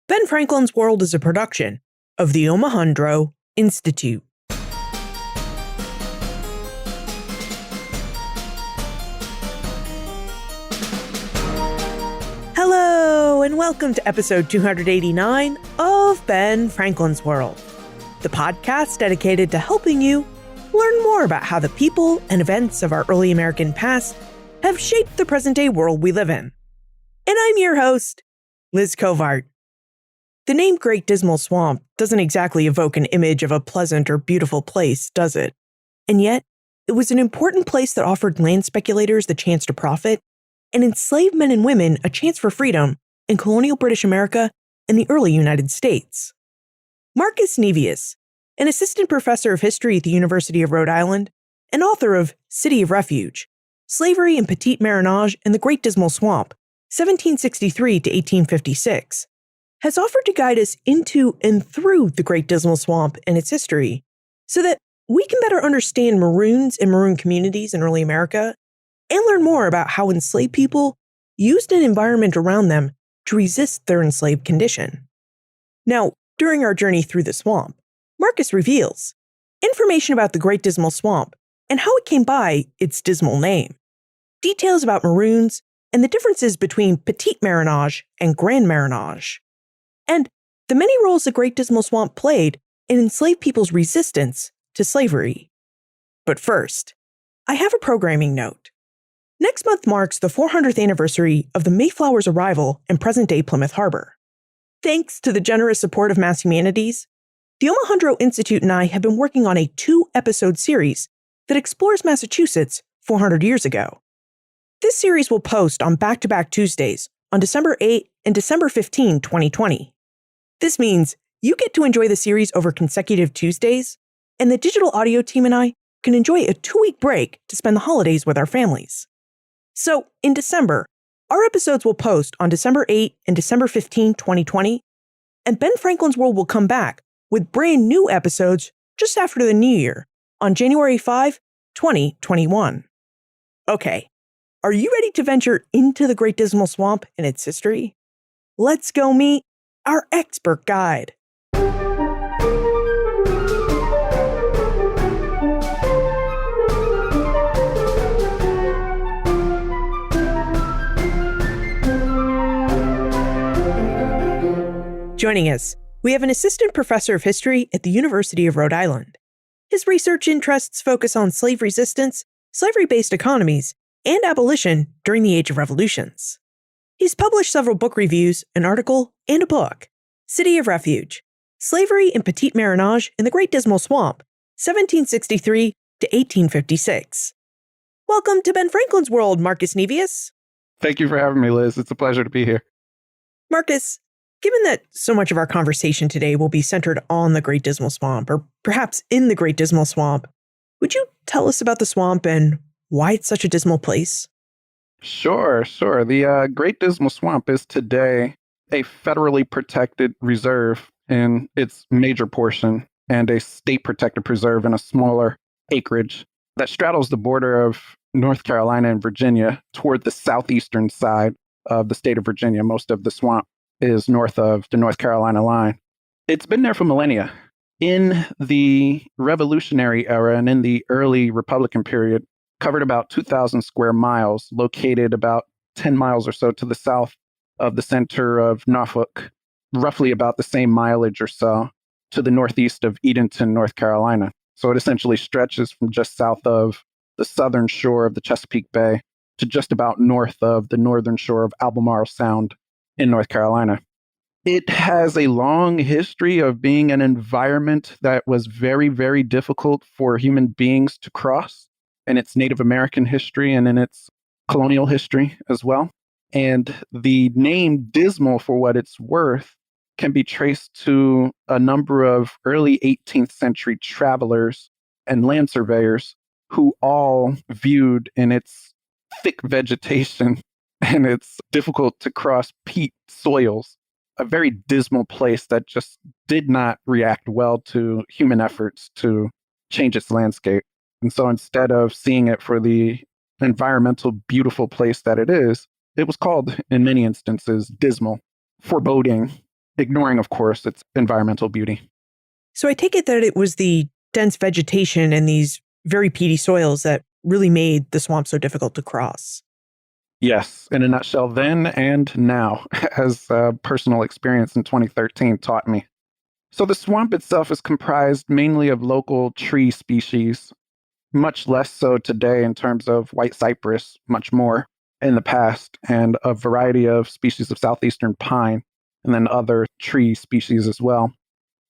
Ben Franklin's World is a production of the Omohundro Institute. Hello, and welcome to episode 289 of Ben Franklin's World, the podcast dedicated to helping you learn more about how the people and events of our early American past have shaped the present-day world we live in. And I'm your host, Liz Covart. The name Great Dismal Swamp doesn't exactly evoke an image of a pleasant or beautiful place, does it? And yet, it was an important place that offered land speculators the chance to profit and enslaved men and women a chance for freedom in colonial British America and the early United States. Marcus Nevius, an assistant professor of history at the University of Rhode Island and author of City of Refuge, Slavery and Petit Maroonage in the Great Dismal Swamp, 1763 to 1856, has offered to guide us into and through the Great Dismal Swamp and its history so that we can better understand Maroons and Maroon communities in early America and learn more about how enslaved people used an environment around them to resist their enslaved condition. Now, during our journey through the swamp, Marcus reveals information about the Great Dismal Swamp and how it came by its dismal name, details about Maroons and the differences between Petit Maroonage and Grand Maroonage, and the many roles the Great Dismal Swamp played in enslaved people's resistance to slavery. But first, I have a programming note. Next month marks the 400th anniversary of the Mayflower's arrival in present-day Plymouth Harbor. Thanks to the generous support of Mass Humanities, the Omohundro Institute and I have been working on a 2-episode series that explores Massachusetts 400 years ago. This series will post on back-to-back Tuesdays on December 8 and December 15, 2020. This means you get to enjoy the series over consecutive Tuesdays, and the digital audio team and I can enjoy a 2-week break to spend the holidays with our families. So, in December, our episodes will post on December 8 and December 15, 2020, and Ben Franklin's World will come back with brand new episodes just after the new year on January 5, 2021. Okay, are you ready to venture into the Great Dismal Swamp and its history? Let's go meet our expert guide. Joining us, we have an assistant professor of history at the University of Rhode Island. His research interests focus on slave resistance, slavery-based economies, and abolition during the Age of Revolutions. He's published several book reviews, an article, and a book, City of Refuge, Slavery and Petit Maroonage in the Great Dismal Swamp, 1763 to 1856. Welcome to Ben Franklin's World, Marcus Nevius. Thank you for having me, Liz. It's a pleasure to be here. Marcus, given that so much of our conversation today will be centered on the Great Dismal Swamp, or perhaps in the Great Dismal Swamp, would you tell us about the swamp and why it's such a dismal place? Sure. The Great Dismal Swamp is today a federally protected reserve in its major portion and a state protected preserve in a smaller acreage that straddles the border of North Carolina and Virginia toward the southeastern side of the state of Virginia. Most of the swamp is north of the North Carolina line. It's been there for millennia. In the Revolutionary era and in the early Republican period, covered about 2,000 square miles, located about 10 miles or so to the south of the center of Norfolk, roughly about the same mileage or so to the northeast of Edenton, North Carolina. So it essentially stretches from just south of the southern shore of the Chesapeake Bay to just about north of the northern shore of Albemarle Sound in North Carolina. It has a long history of being an environment that was very, very difficult for human beings to cross in its Native American history and in its colonial history as well. And the name Dismal, for what it's worth, can be traced to a number of early 18th century travelers and land surveyors who all viewed in its thick vegetation and its difficult to cross peat soils a very dismal place that just did not react well to human efforts to change its landscape. And so instead of seeing it for the environmental, beautiful place that it was called, in many instances, dismal, foreboding, ignoring, of course, its environmental beauty. So I take it that it was the dense vegetation and these very peaty soils that really made the swamp so difficult to cross. Yes, in a nutshell, then and now, as personal experience in 2013 taught me. So the swamp itself is comprised mainly of local tree species, much less so today in terms of white cypress, much more in the past, and a variety of species of southeastern pine, and then other tree species as well,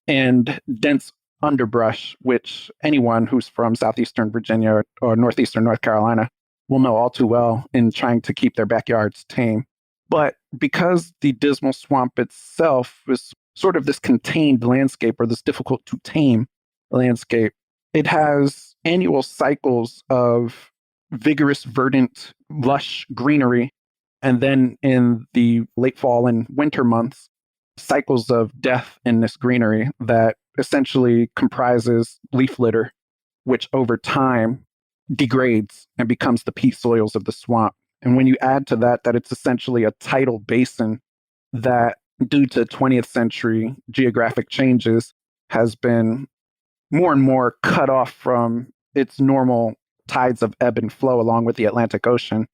and dense underbrush, which anyone who's from southeastern Virginia or northeastern North Carolina will know all too well in trying to keep their backyards tame. But because the Dismal Swamp itself is sort of this contained landscape or this difficult to tame landscape, it has annual cycles of vigorous, verdant, lush greenery. And then in the late fall and winter months, cycles of death in this greenery that essentially comprises leaf litter, which over time degrades and becomes the peat soils of the swamp. And when you add to that, that it's essentially a tidal basin that, due to 20th century geographic changes, has been more and more cut off from its normal tides of ebb and flow along with the Atlantic Ocean.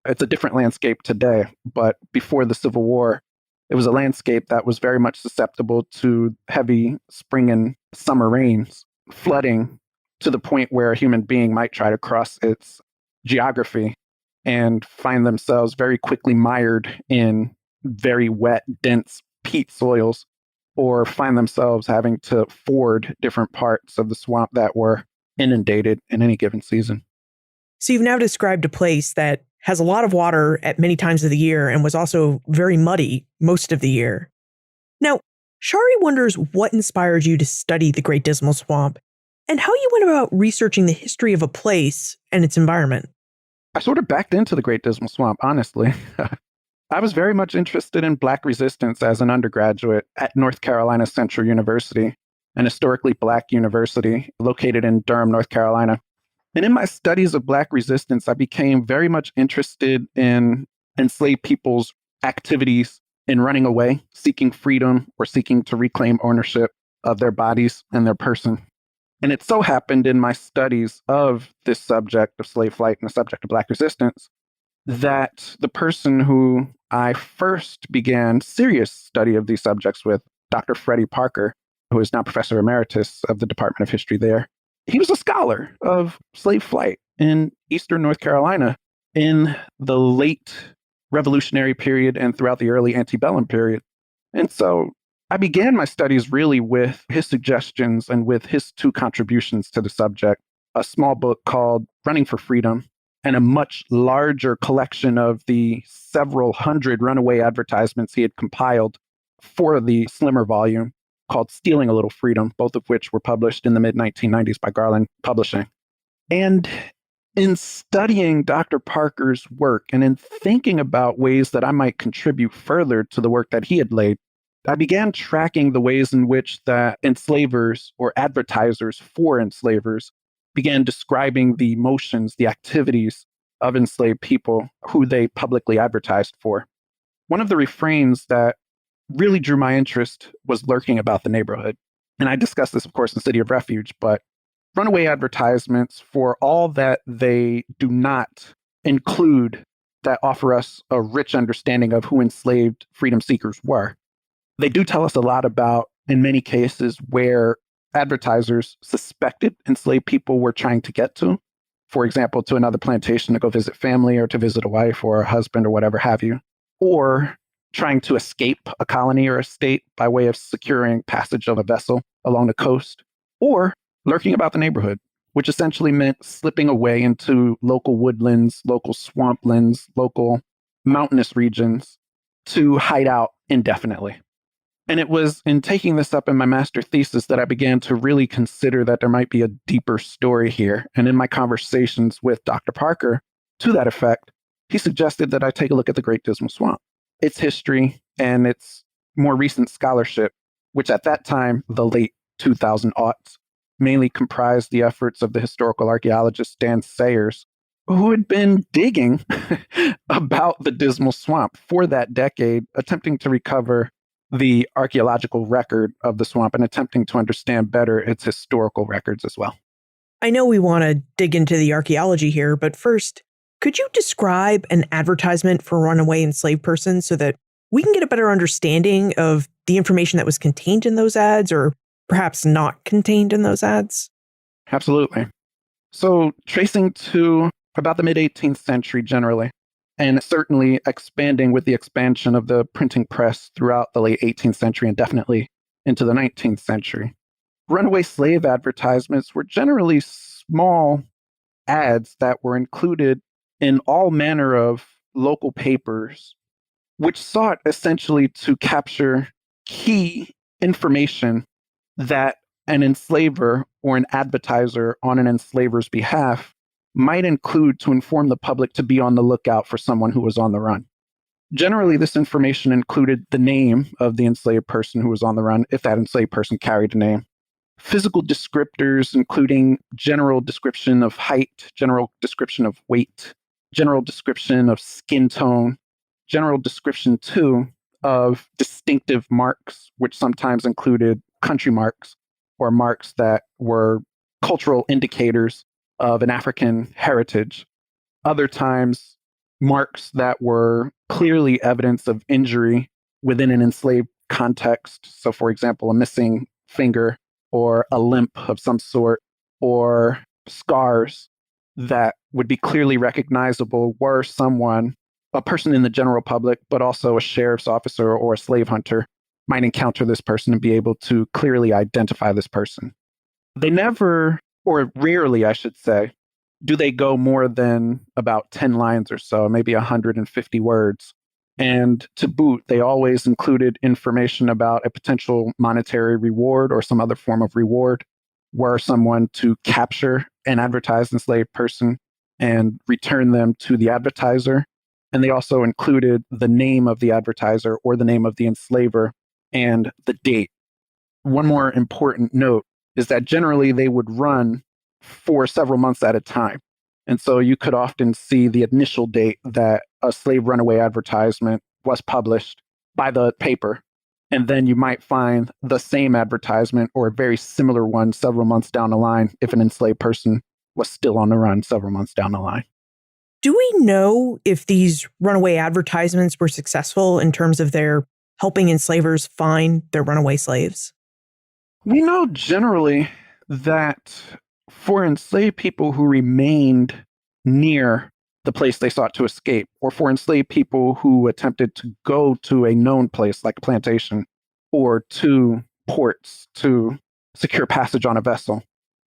It's a different landscape today, but before the Civil War, it was a landscape that was very much susceptible to heavy spring and summer rains, flooding to the point where a human being might try to cross its geography and find themselves very quickly mired in very wet, dense peat soils, or find themselves having to ford different parts of the swamp that were inundated in any given season. So you've now described a place that has a lot of water at many times of the year and was also very muddy most of the year. Now, Shari wonders what inspired you to study the Great Dismal Swamp and how you went about researching the history of a place and its environment. I sort of backed into the Great Dismal Swamp, honestly. I was very much interested in Black resistance as an undergraduate at North Carolina Central University, an historically Black university located in Durham, North Carolina. And in my studies of Black resistance, I became very much interested in enslaved people's activities in running away, seeking freedom, or seeking to reclaim ownership of their bodies and their person. And it so happened in my studies of this subject of slave flight and the subject of Black resistance that the person who I first began serious study of these subjects with, Dr. Freddie Parker, who is now Professor Emeritus of the Department of History there, he was a scholar of slave flight in Eastern North Carolina in the late Revolutionary period and throughout the early antebellum period. And so I began my studies really with his suggestions and with his two contributions to the subject, a small book called Running for Freedom and a much larger collection of the several hundred runaway advertisements he had compiled for the slimmer volume called Stealing a Little Freedom, both of which were published in the mid-1990s by Garland Publishing. And in studying Dr. Parker's work and in thinking about ways that I might contribute further to the work that he had laid, I began tracking the ways in which the enslavers or advertisers for enslavers began describing the motions, the activities of enslaved people who they publicly advertised for. One of the refrains that really drew my interest was lurking about the neighborhood. And I discussed this, of course, in City of Refuge, but runaway advertisements, for all that they do not include that offer us a rich understanding of who enslaved freedom seekers were, they do tell us a lot about, in many cases, where advertisers suspected enslaved people were trying to get to. For example, to another plantation to go visit family or to visit a wife or a husband or whatever have you. Or trying to escape a colony or a state by way of securing passage of a vessel along the coast. Or lurking about the neighborhood, which essentially meant slipping away into local woodlands, local swamplands, local mountainous regions to hide out indefinitely. And it was in taking this up in my master thesis that I began to really consider that there might be a deeper story here. And in my conversations with Dr. Parker, to that effect, he suggested that I take a look at the Great Dismal Swamp, its history, and its more recent scholarship, which at that time, the late 2000 aughts, mainly comprised the efforts of the historical archaeologist Dan Sayers, who had been digging about the Dismal Swamp for that decade, attempting to recover the archaeological record of the swamp and attempting to understand better its historical records as well. I know we want to dig into the archaeology here, but first, could you describe an advertisement for runaway enslaved persons so that we can get a better understanding of the information that was contained in those ads or perhaps not contained in those ads? Absolutely. So, tracing to about the mid 18th century generally, and certainly expanding with the expansion of the printing press throughout the late 18th century and definitely into the 19th century, runaway slave advertisements were generally small ads that were included in all manner of local papers, which sought essentially to capture key information that an enslaver or an advertiser on an enslaver's behalf might include to inform the public to be on the lookout for someone who was on the run. Generally, this information included the name of the enslaved person who was on the run, if that enslaved person carried a name, physical descriptors, including general description of height, general description of weight, general description of skin tone, general description, too, of distinctive marks, which sometimes included country marks or marks that were cultural indicators of an African heritage. Other times, marks that were clearly evidence of injury within an enslaved context. So, for example, a missing finger or a limp of some sort, or scars that would be clearly recognizable were someone, a person in the general public, but also a sheriff's officer or a slave hunter might encounter this person and be able to clearly identify this person. They never, or rarely, I should say, do they go more than about 10 lines or so, maybe 150 words. And to boot, they always included information about a potential monetary reward or some other form of reward, were someone to capture an advertised enslaved person and return them to the advertiser. And they also included the name of the advertiser or the name of the enslaver and the date. One more important note is that generally they would run for several months at a time. And so you could often see the initial date that a slave runaway advertisement was published by the paper. And then you might find the same advertisement or a very similar one several months down the line if an enslaved person was still on the run several months down the line. Do we know if these runaway advertisements were successful in terms of their helping enslavers find their runaway slaves? We know generally that for enslaved people who remained near the place they sought to escape, or for enslaved people who attempted to go to a known place like a plantation or to ports to secure passage on a vessel,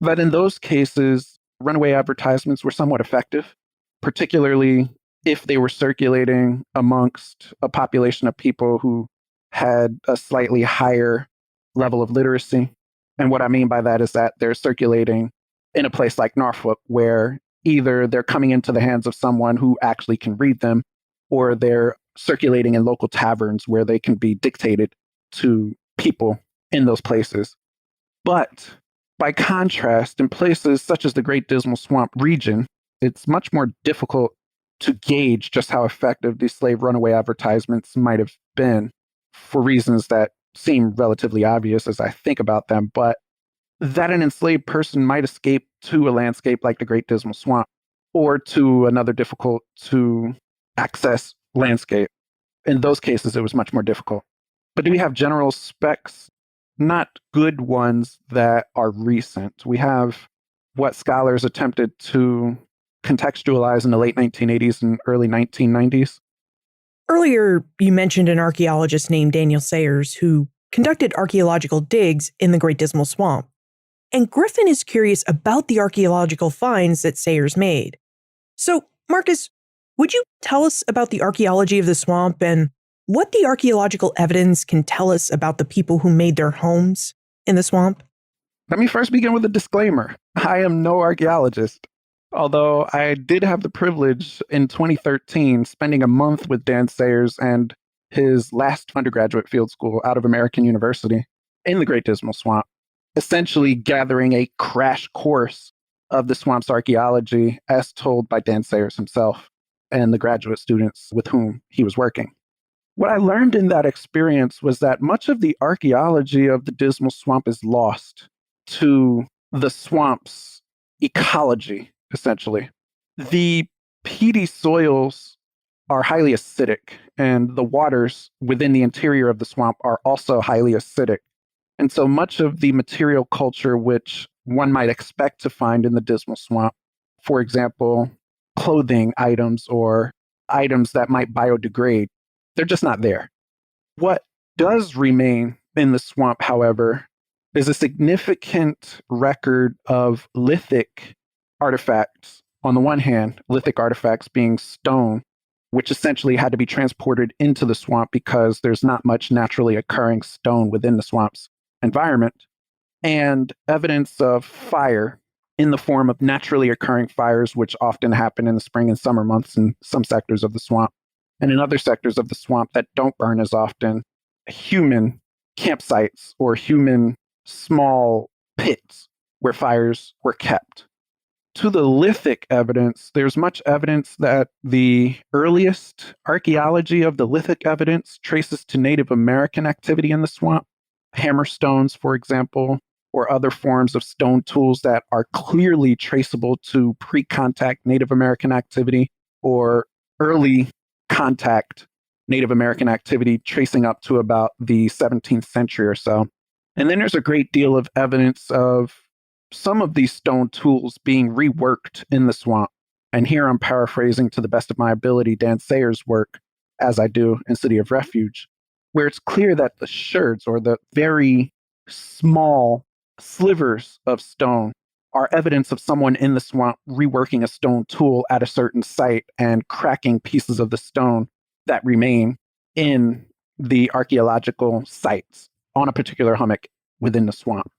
that in those cases, runaway advertisements were somewhat effective, particularly if they were circulating amongst a population of people who had a slightly higher level of literacy. And what I mean by that is that they're circulating in a place like Norfolk, where either they're coming into the hands of someone who actually can read them, or they're circulating in local taverns where they can be dictated to people in those places. But by contrast, in places such as the Great Dismal Swamp region, it's much more difficult to gauge just how effective these slave runaway advertisements might have been for reasons that seem relatively obvious as I think about them, but that an enslaved person might escape to a landscape like the Great Dismal Swamp or to another difficult to access landscape. In those cases, it was much more difficult. But do we have general specs? Not good ones that are recent. We have what scholars attempted to contextualize in the late 1980s and early 1990s. Earlier, you mentioned an archaeologist named Daniel Sayers who conducted archaeological digs in the Great Dismal Swamp. And Griffin is curious about the archaeological finds that Sayers made. So, Marcus, would you tell us about the archaeology of the swamp and what the archaeological evidence can tell us about the people who made their homes in the swamp? Let me first begin with a disclaimer. I am no archaeologist, although I did have the privilege in 2013 spending a month with Dan Sayers and his last undergraduate field school out of American University in the Great Dismal Swamp, essentially gathering a crash course of the swamp's archaeology as told by Dan Sayers himself and the graduate students with whom he was working. What I learned in that experience was that much of the archaeology of the Dismal Swamp is lost to the swamp's ecology, essentially. The peaty soils are highly acidic, and the waters within the interior of the swamp are also highly acidic. And so much of the material culture which one might expect to find in the Dismal Swamp, for example, clothing items or items that might biodegrade, they're just not there. What does remain in the swamp, however, is a significant record of lithic artifacts. On the one hand, lithic artifacts being stone, which essentially had to be transported into the swamp because there's not much naturally occurring stone within the swamp's environment, and evidence of fire in the form of naturally occurring fires, which often happen in the spring and summer months in some sectors of the swamp. And in other sectors of the swamp that don't burn as often, human campsites or human small pits where fires were kept. To the lithic evidence, there's much evidence that the earliest archaeology of the lithic evidence traces to Native American activity in the swamp. Hammerstones, for example, or other forms of stone tools that are clearly traceable to pre-contact Native American activity or early contact Native American activity tracing up to about the 17th century or so. And then there's a great deal of evidence of some of these stone tools being reworked in the swamp. And here I'm paraphrasing to the best of my ability Dan Sayer's work, as I do in City of Refuge, where it's clear that the sherds, or the very small slivers of stone, are evidence of someone in the swamp reworking a stone tool at a certain site and cracking pieces of the stone that remain in the archaeological sites on a particular hummock within the swamp.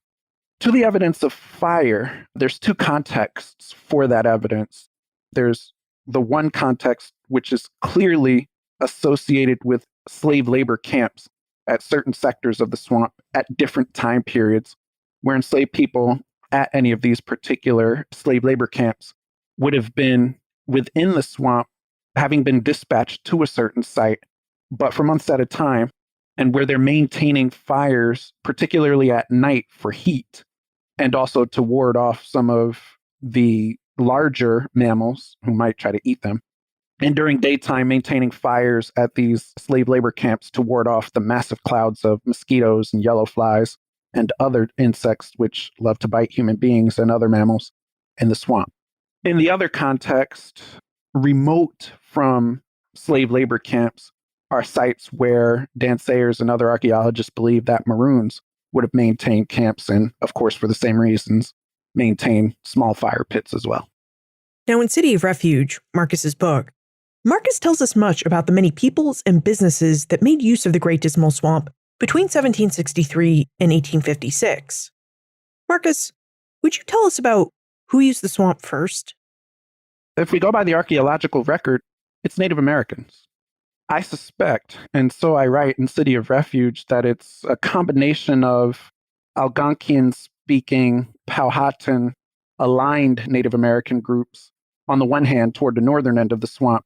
To the evidence of fire, there's two contexts for that evidence. There's the one context, which is clearly associated with slave labor camps at certain sectors of the swamp at different time periods, where enslaved people at any of these particular slave labor camps would have been within the swamp, having been dispatched to a certain site, but for months at a time, and where they're maintaining fires, particularly at night for heat, and also to ward off some of the larger mammals who might try to eat them. And during daytime, maintaining fires at these slave labor camps to ward off the massive clouds of mosquitoes and yellow flies and other insects which love to bite human beings and other mammals in the swamp. In the other context, remote from slave labor camps are sites where Dan Sayers and other archaeologists believe that Maroons would have maintained camps and, of course, for the same reasons, maintain small fire pits as well. Now, in City of Refuge, Marcus's book, Marcus tells us much about the many peoples and businesses that made use of the Great Dismal Swamp between 1763 and 1856. Marcus, would you tell us about who used the swamp first? If we go by the archaeological record, it's Native Americans. I suspect, and so I write in City of Refuge, that it's a combination of Algonquian-speaking Powhatan aligned Native American groups on the one hand toward the northern end of the swamp,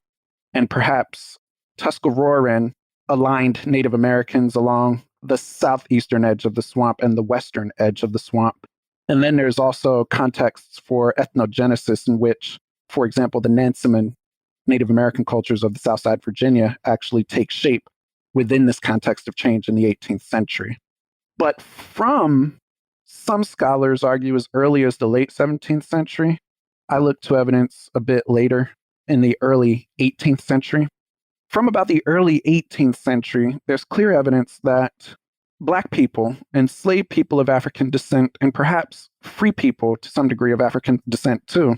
and perhaps Tuscaroran aligned Native Americans along the southeastern edge of the swamp and the western edge of the swamp. And then there's also contexts for ethnogenesis in which, for example, the Nansemond Native American cultures of the Southside Virginia actually take shape within this context of change in the 18th century. But from, some scholars argue, as early as the late 17th century, I look to evidence a bit later in the early 18th century. From about the early 18th century, there's clear evidence that Black people, enslaved people of African descent, and perhaps free people to some degree of African descent too,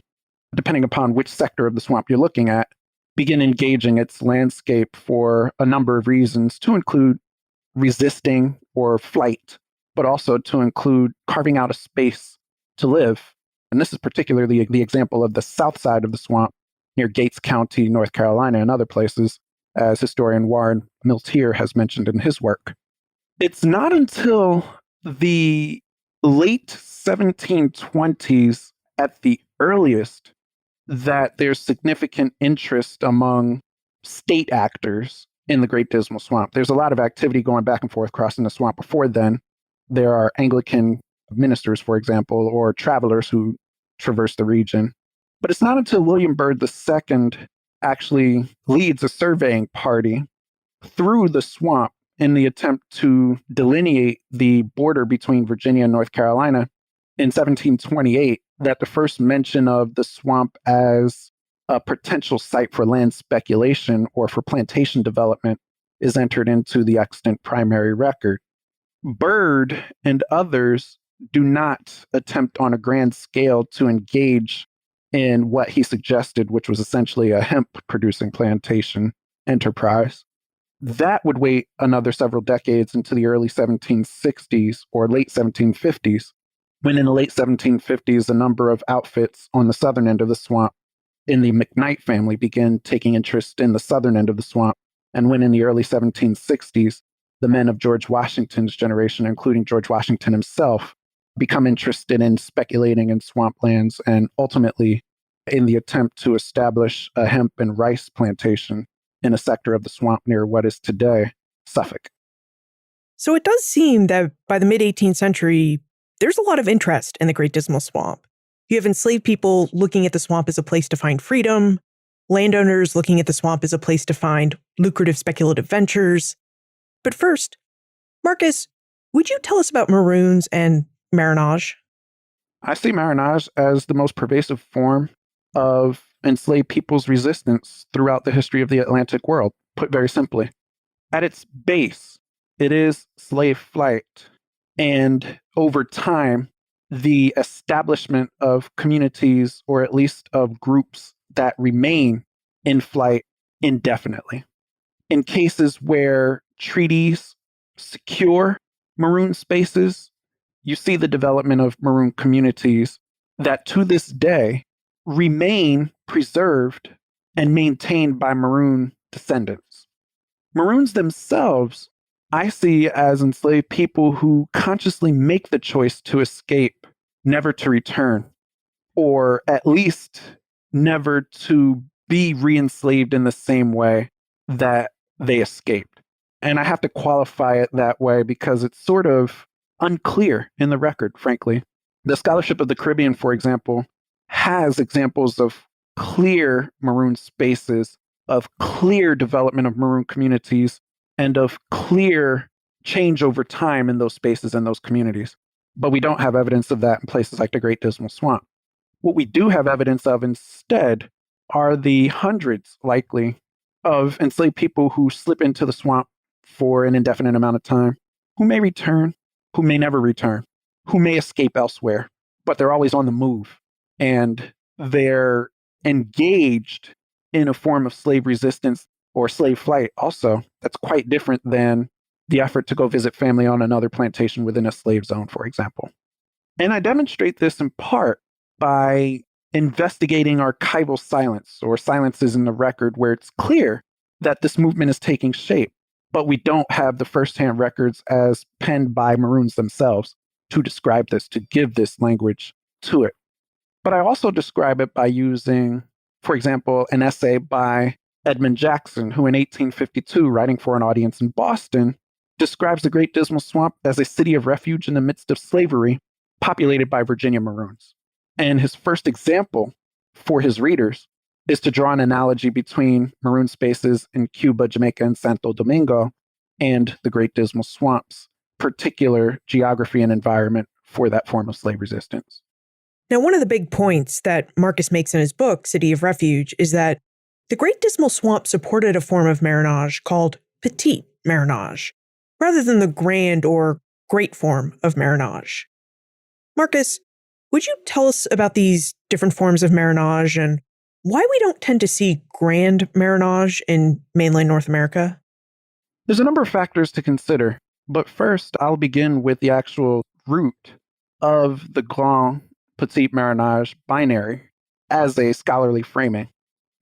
depending upon which sector of the swamp you're looking at, begin engaging its landscape for a number of reasons, to include resisting or flight, but also to include carving out a space to live. And this is particularly the example of the south side of the swamp near Gates County, North Carolina, and other places, as historian Warren Miltier has mentioned in his work. It's not until the late 1720s, at the earliest, that there's significant interest among state actors in the Great Dismal Swamp. There's a lot of activity going back and forth crossing the swamp before then. There are Anglican ministers, for example, or travelers who traverse the region. But it's not until William Byrd II actually leads a surveying party through the swamp in the attempt to delineate the border between Virginia and North Carolina in 1728 that the first mention of the swamp as a potential site for land speculation or for plantation development is entered into the extant primary record. Byrd and others do not attempt on a grand scale to engage in what he suggested, which was essentially a hemp-producing plantation enterprise. That would wait another several decades into the early 1760s or late 1750s, when in the late 1750s, a number of outfits on the southern end of the swamp in the McKnight family began taking interest in the southern end of the swamp. And when in the early 1760s, the men of George Washington's generation, including George Washington himself, become interested in speculating in swamplands and ultimately in the attempt to establish a hemp and rice plantation in a sector of the swamp near what is today Suffolk. So it does seem that by the mid-18th century, there's a lot of interest in the Great Dismal Swamp. You have enslaved people looking at the swamp as a place to find freedom, landowners looking at the swamp as a place to find lucrative speculative ventures. But first, Marcus, would you tell us about maroons and Maroonage? I see Maroonage as the most pervasive form of enslaved people's resistance throughout the history of the Atlantic world, put very simply. At its base, it is slave flight. And over time, the establishment of communities, or at least of groups that remain in flight indefinitely. In cases where treaties secure maroon spaces, you see the development of maroon communities that to this day remain preserved and maintained by maroon descendants. Maroons themselves, I see as enslaved people who consciously make the choice to escape, never to return, or at least never to be re-enslaved in the same way that they escaped. And I have to qualify it that way because it's sort of unclear in the record, frankly. The Scholarship of the Caribbean, for example, has examples of clear maroon spaces, of clear development of maroon communities, and of clear change over time in those spaces and those communities. But we don't have evidence of that in places like the Great Dismal Swamp. What we do have evidence of instead are the hundreds, likely, of enslaved people who slip into the swamp for an indefinite amount of time, who may return, who may never return, who may escape elsewhere, but they're always on the move. And they're engaged in a form of slave resistance or slave flight also that's quite different than the effort to go visit family on another plantation within a slave zone, for example. And I demonstrate this in part by investigating archival silence or silences in the record where it's clear that this movement is taking shape, but we don't have the firsthand records as penned by Maroons themselves to describe this, to give this language to it. But I also describe it by using, for example, an essay by Edmund Jackson, who in 1852, writing for an audience in Boston, describes the Great Dismal Swamp as a city of refuge in the midst of slavery, populated by Virginia Maroons. And his first example for his readers is to draw an analogy between maroon spaces in Cuba, Jamaica, and Santo Domingo, and the Great Dismal Swamp's particular geography and environment for that form of slave resistance. Now, one of the big points that Marcus makes in his book, City of Refuge, is that the Great Dismal Swamp supported a form of maroonage called petite maroonage, rather than the grand or great form of maroonage. Marcus, would you tell us about these different forms of maroonage and why we don't tend to see grand maroonage in mainland North America? There's a number of factors to consider, but first I'll begin with the actual root of the grand petite maroonage binary as a scholarly framing.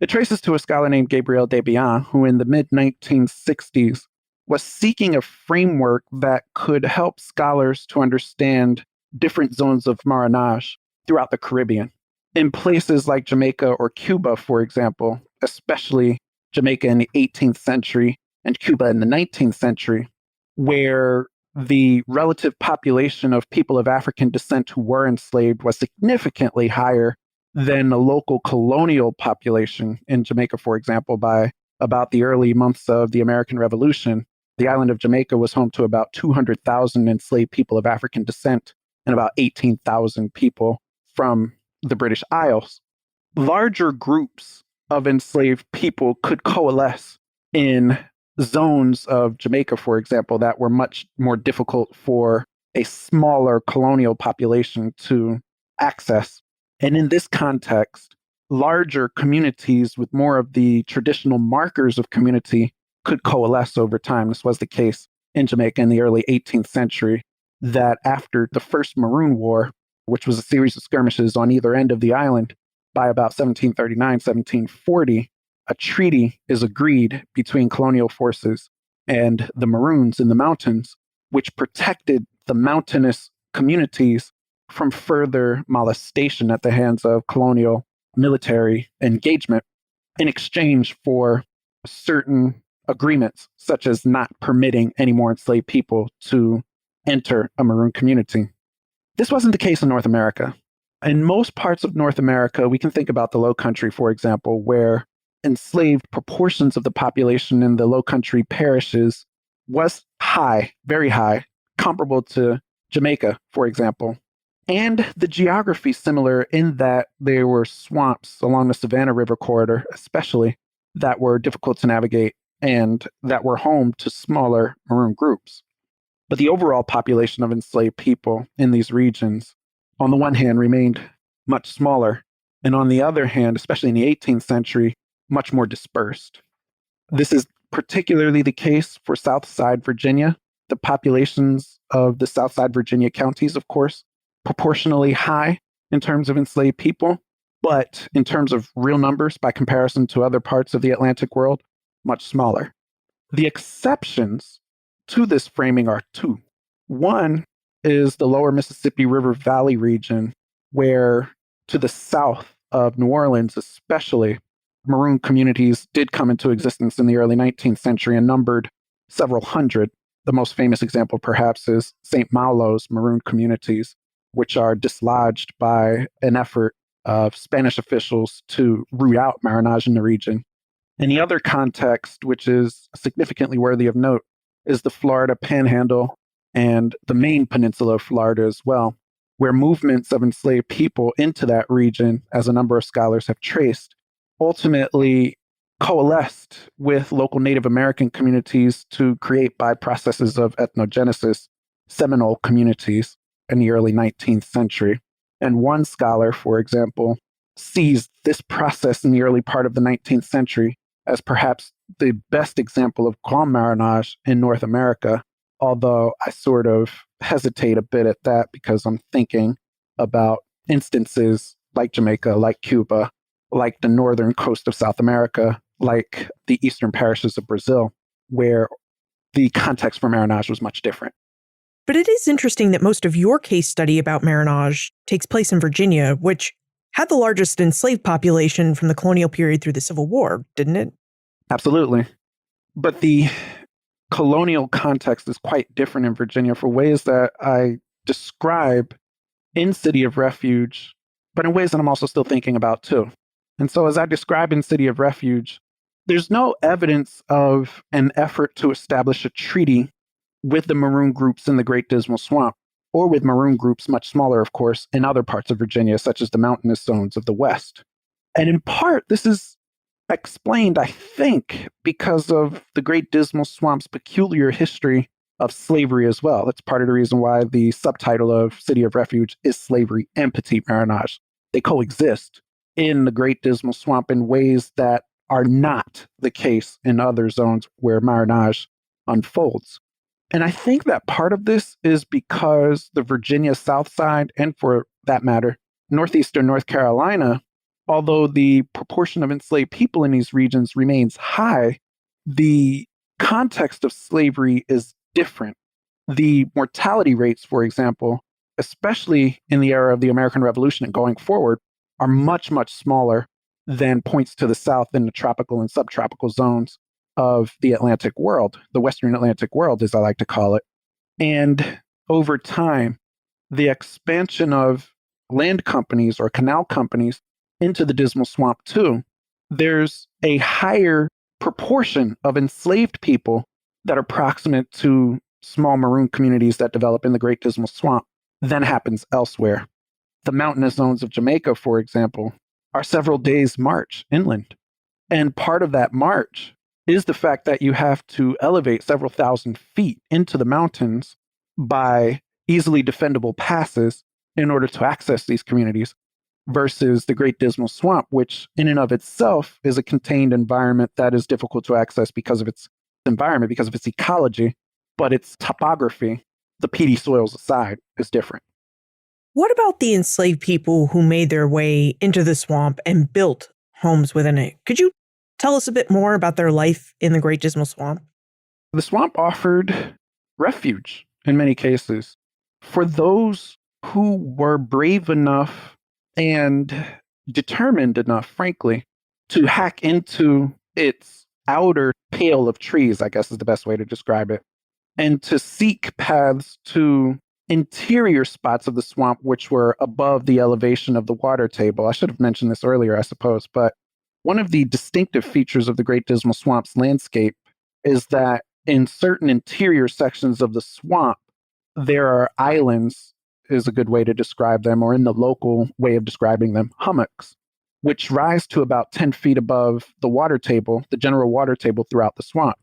It traces to a scholar named Gabriel Debian, who in the mid-1960s was seeking a framework that could help scholars to understand different zones of maroonage throughout the Caribbean. In places like Jamaica or Cuba, for example, especially Jamaica in the 18th century, and Cuba in the 19th century, where the relative population of people of African descent who were enslaved was significantly higher than the local colonial population in Jamaica, for example. By about the early months of the American Revolution, the island of Jamaica was home to about 200,000 enslaved people of African descent and about 18,000 people from the British Isles. Larger groups of enslaved people could coalesce in zones of Jamaica, for example, that were much more difficult for a smaller colonial population to access. And in this context, larger communities with more of the traditional markers of community could coalesce over time. This was the case in Jamaica in the early 18th century, that after the First Maroon War, which was a series of skirmishes on either end of the island, by about 1739, 1740, a treaty is agreed between colonial forces and the Maroons in the mountains, which protected the mountainous communities from further molestation at the hands of colonial military engagement in exchange for certain agreements, such as not permitting any more enslaved people to enter a Maroon community. This wasn't the case in North America. In most parts of North America, we can think about the Low Country, for example, where enslaved proportions of the population in the Low Country parishes was high, very high, comparable to Jamaica, for example. And the geography similar in that there were swamps along the Savannah River corridor, especially, that were difficult to navigate and that were home to smaller Maroon groups. But the overall population of enslaved people in these regions, on the one hand, remained much smaller, and on the other hand, especially in the 18th century, much more dispersed. This is particularly the case for Southside Virginia. The populations of the Southside Virginia counties, of course, proportionally high in terms of enslaved people, but in terms of real numbers, by comparison to other parts of the Atlantic world, much smaller. The exceptions to this framing are two. One is the lower Mississippi River Valley region, where to the south of New Orleans, especially, Maroon communities did come into existence in the early 19th century and numbered several hundred. The most famous example, perhaps, is St. Malo's Maroon communities, which are dislodged by an effort of Spanish officials to root out Maroonage in the region. And the other context, which is significantly worthy of note, is the Florida Panhandle and the main peninsula of Florida as well, where movements of enslaved people into that region, as a number of scholars have traced, ultimately coalesced with local Native American communities to create, by processes of ethnogenesis, Seminole communities in the early 19th century. And one scholar, for example, sees this process in the early part of the 19th century as perhaps the best example of Grand Maroonage in North America, although I sort of hesitate a bit at that because I'm thinking about instances like Jamaica, like Cuba, like the northern coast of South America, like the eastern parishes of Brazil, where the context for Maroonage was much different. But it is interesting that most of your case study about Maroonage takes place in Virginia, which had the largest enslaved population from the colonial period through the Civil War, didn't it? Absolutely. But the colonial context is quite different in Virginia for ways that I describe in City of Refuge, but in ways that I'm also still thinking about too. And so as I describe in City of Refuge, there's no evidence of an effort to establish a treaty with the Maroon groups in the Great Dismal Swamp, or with Maroon groups, much smaller, of course, in other parts of Virginia, such as the mountainous zones of the West. And in part, this is explained, I think, because of the Great Dismal Swamp's peculiar history of slavery as well. That's part of the reason why the subtitle of City of Refuge is Slavery and Petit Maroonage. They coexist in the Great Dismal Swamp in ways that are not the case in other zones where Maroonage unfolds. And I think that part of this is because the Virginia South Side, and for that matter, northeastern North Carolina, although the proportion of enslaved people in these regions remains high, the context of slavery is different. The mortality rates, for example, especially in the era of the American Revolution and going forward, are much, much smaller than points to the south in the tropical and subtropical zones of the Atlantic world, the Western Atlantic world, as I like to call it. And over time, the expansion of land companies or canal companies into the Dismal Swamp too, there's a higher proportion of enslaved people that are proximate to small maroon communities that develop in the Great Dismal Swamp than happens elsewhere. The mountainous zones of Jamaica, for example, are several days' march inland. And part of that march is the fact that you have to elevate several thousand feet into the mountains by easily defendable passes in order to access these communities versus the Great Dismal Swamp, which in and of itself is a contained environment that is difficult to access because of its environment, because of its ecology, but its topography, the peaty soils aside, is different. What about the enslaved people who made their way into the swamp and built homes within it? Could you tell us a bit more about their life in the Great Dismal Swamp? The swamp offered refuge in many cases for those who were brave enough and determined enough, frankly, to hack into its outer pale of trees, I guess is the best way to describe it, and to seek paths to interior spots of the swamp, which were above the elevation of the water table. I should have mentioned this earlier, I suppose, but one of the distinctive features of the Great Dismal Swamp's landscape is that in certain interior sections of the swamp, there are islands, is a good way to describe them, or in the local way of describing them, hummocks, which rise to about 10 feet above the water table, the general water table throughout the swamp.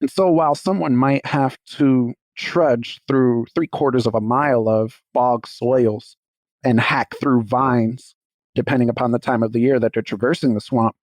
And so while someone might have to trudge through 3/4 of a mile of bog soils and hack through vines, depending upon the time of the year that they're traversing the swamp,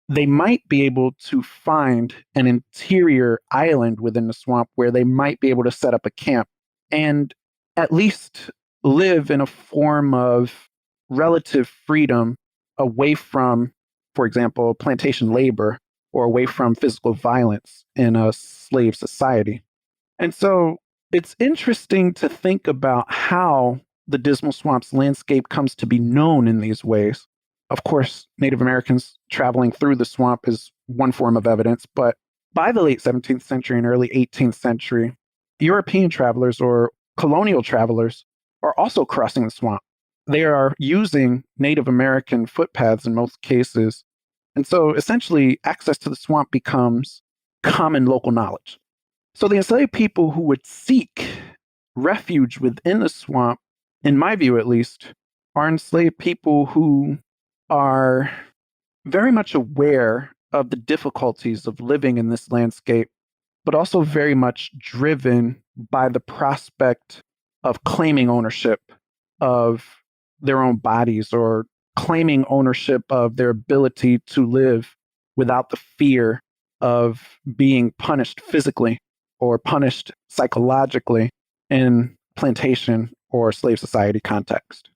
they might be able to find an interior island within the swamp where they might be able to set up a camp and at least live in a form of relative freedom away from, for example, plantation labor or away from physical violence in a slave society. And so it's interesting to think about how the Dismal Swamp's landscape comes to be known in these ways. Of course, Native Americans traveling through the swamp is one form of evidence, but by the late 17th century and early 18th century, European travelers or colonial travelers are also crossing the swamp. They are using Native American footpaths in most cases. And so essentially, access to the swamp becomes common local knowledge. So the enslaved people who would seek refuge within the swamp, in my view at least, are enslaved people who are very much aware of the difficulties of living in this landscape, but also very much driven by the prospect of claiming ownership of their own bodies or claiming ownership of their ability to live without the fear of being punished physically or punished psychologically in plantation or slave society context.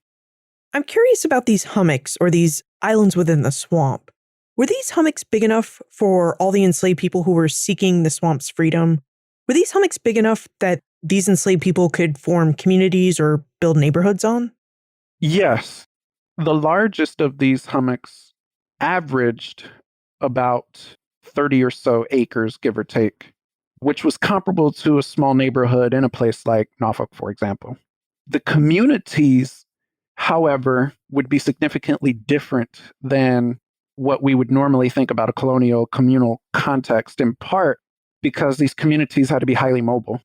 I'm curious about these hummocks or these islands within the swamp. Were these hummocks big enough for all the enslaved people who were seeking the swamp's freedom? Were these hummocks big enough that these enslaved people could form communities or build neighborhoods on? Yes. The largest of these hummocks averaged about 30 or so acres, give or take, which was comparable to a small neighborhood in a place like Norfolk, for example. The communities, however, would be significantly different than what we would normally think about a colonial communal context, in part because these communities had to be highly mobile.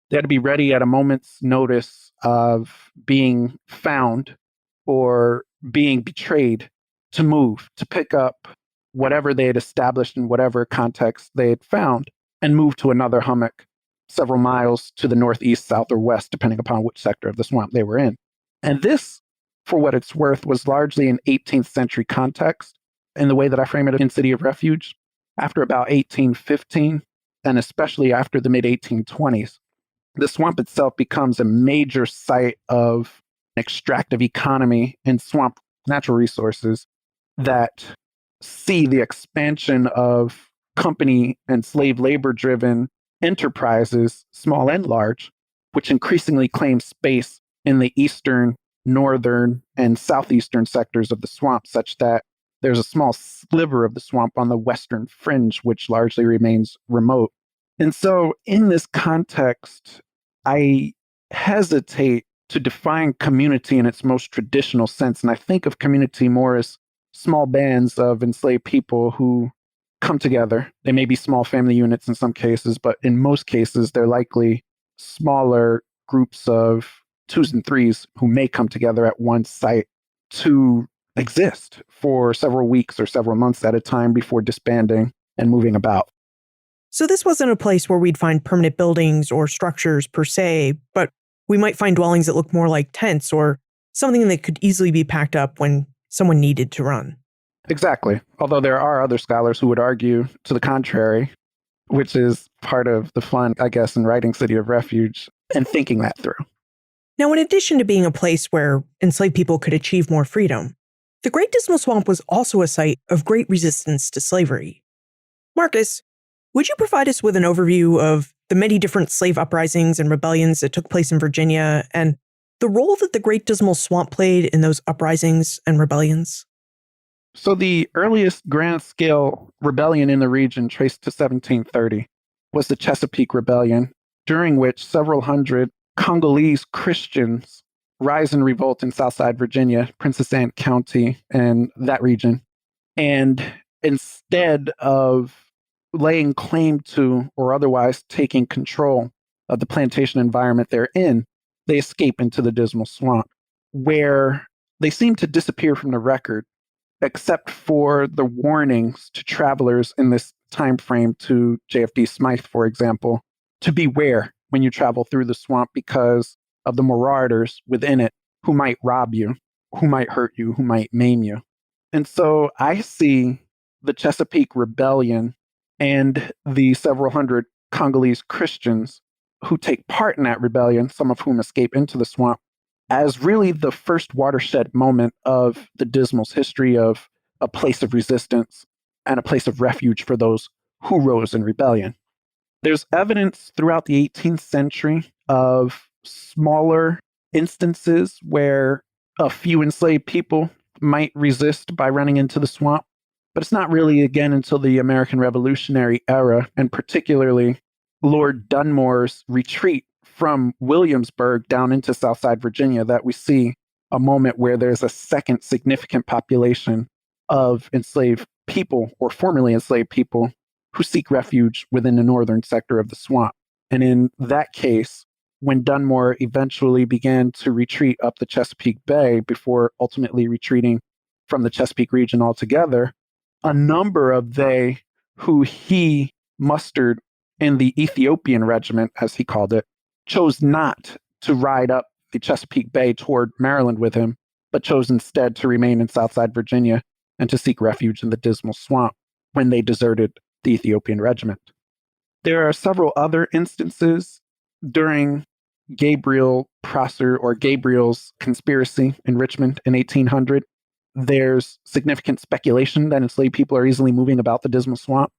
They had to be ready at a moment's notice of being found or being betrayed to move, to pick up whatever they had established in whatever context they had found and move to another hummock several miles to the northeast, south, or west, depending upon which sector of the swamp they were in. And this, for what it's worth, was largely an 18th century context in the way that I frame it in City of Refuge. After about 1815, and especially after the mid 1820s, the swamp itself becomes a major site of extractive economy and swamp natural resources that see the expansion of company and slave labor driven enterprises, small and large, which increasingly claim space in the eastern, northern, and southeastern sectors of the swamp, such that There's a small sliver of the swamp on the western fringe, which largely remains remote. And so, in this context, I hesitate to define community in its most traditional sense. And I think of community more as small bands of enslaved people who come together. They may be small family units in some cases, but in most cases, they're likely smaller groups of twos and threes who may come together at one site to exist for several weeks or several months at a time before disbanding and moving about. So this wasn't a place where we'd find permanent buildings or structures per se, but we might find dwellings that look more like tents or something that could easily be packed up when someone needed to run. Exactly. Although there are other scholars who would argue to the contrary, which is part of the fun, I guess, in writing City of Refuge and thinking that through. Now, in addition to being a place where enslaved people could achieve more freedom, the Great Dismal Swamp was also a site of great resistance to slavery. Marcus, would you provide us with an overview of the many different slave uprisings and rebellions that took place in Virginia and the role that the Great Dismal Swamp played in those uprisings and rebellions? So the earliest grand-scale rebellion in the region, traced to 1730, was the Chesapeake Rebellion, during which several hundred Congolese Christians rise in revolt in Southside Virginia, Princess Anne County, and that region. And instead of laying claim to or otherwise taking control of the plantation environment they're in, they escape into the Dismal Swamp, where they seem to disappear from the record, except for the warnings to travelers in this time frame to JFD Smythe, for example, to beware when you travel through the swamp because of the marauders within it who might rob you, who might hurt you, who might maim you. And so I see the Chesapeake Rebellion and the several hundred Congolese Christians who take part in that rebellion, some of whom escape into the swamp, as really the first watershed moment of the Dismal's history of a place of resistance and a place of refuge for those who rose in rebellion. There's evidence throughout the 18th century of smaller instances where a few enslaved people might resist by running into the swamp, but it's not really again until the American Revolutionary era, and particularly Lord Dunmore's retreat from Williamsburg down into Southside Virginia, that we see a moment where there's a second significant population of enslaved people or formerly enslaved people who seek refuge within the northern sector of the swamp. And in that case, when Dunmore eventually began to retreat up the Chesapeake Bay before ultimately retreating from the Chesapeake region altogether, a number of they who he mustered in the Ethiopian Regiment, as he called it, chose not to ride up the Chesapeake Bay toward Maryland with him, but chose instead to remain in Southside Virginia and to seek refuge in the Dismal Swamp when they deserted the Ethiopian Regiment. There are several other instances during Gabriel Prosser or Gabriel's conspiracy in Richmond in 1800. There's significant speculation that enslaved people are easily moving about the Dismal Swamp.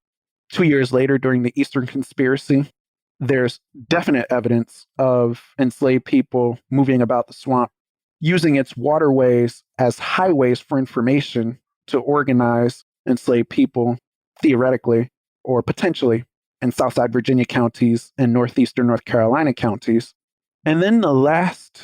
2 years later, during the Eastern Conspiracy, there's definite evidence of enslaved people moving about the swamp, using its waterways as highways for information to organize enslaved people, theoretically or potentially, in Southside Virginia counties and northeastern North Carolina counties. And then the last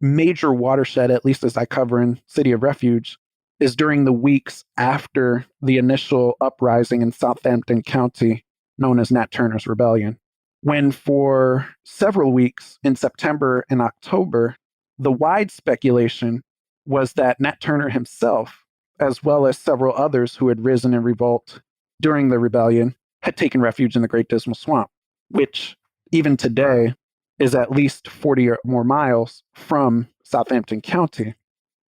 major watershed, at least as I cover in City of Refuge, is during the weeks after the initial uprising in Southampton County, known as Nat Turner's Rebellion, when for several weeks in September and October, the wide speculation was that Nat Turner himself, as well as several others who had risen in revolt during the rebellion, had taken refuge in the Great Dismal Swamp, which even today is at least 40 or more miles from Southampton County.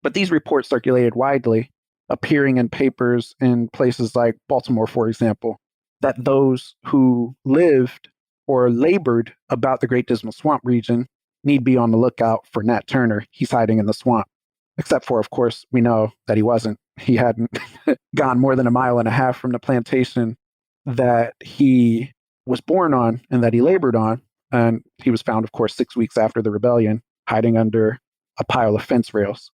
But these reports circulated widely, appearing in papers in places like Baltimore, for example, that those who lived or labored about the Great Dismal Swamp region need be on the lookout for Nat Turner. He's hiding in the swamp. Except for, of course, we know that he wasn't. He hadn't gone more than a mile and a half from the plantation that he was born on and that he labored on. And he was found, of course, 6 weeks after the rebellion, hiding under a pile of fence rails.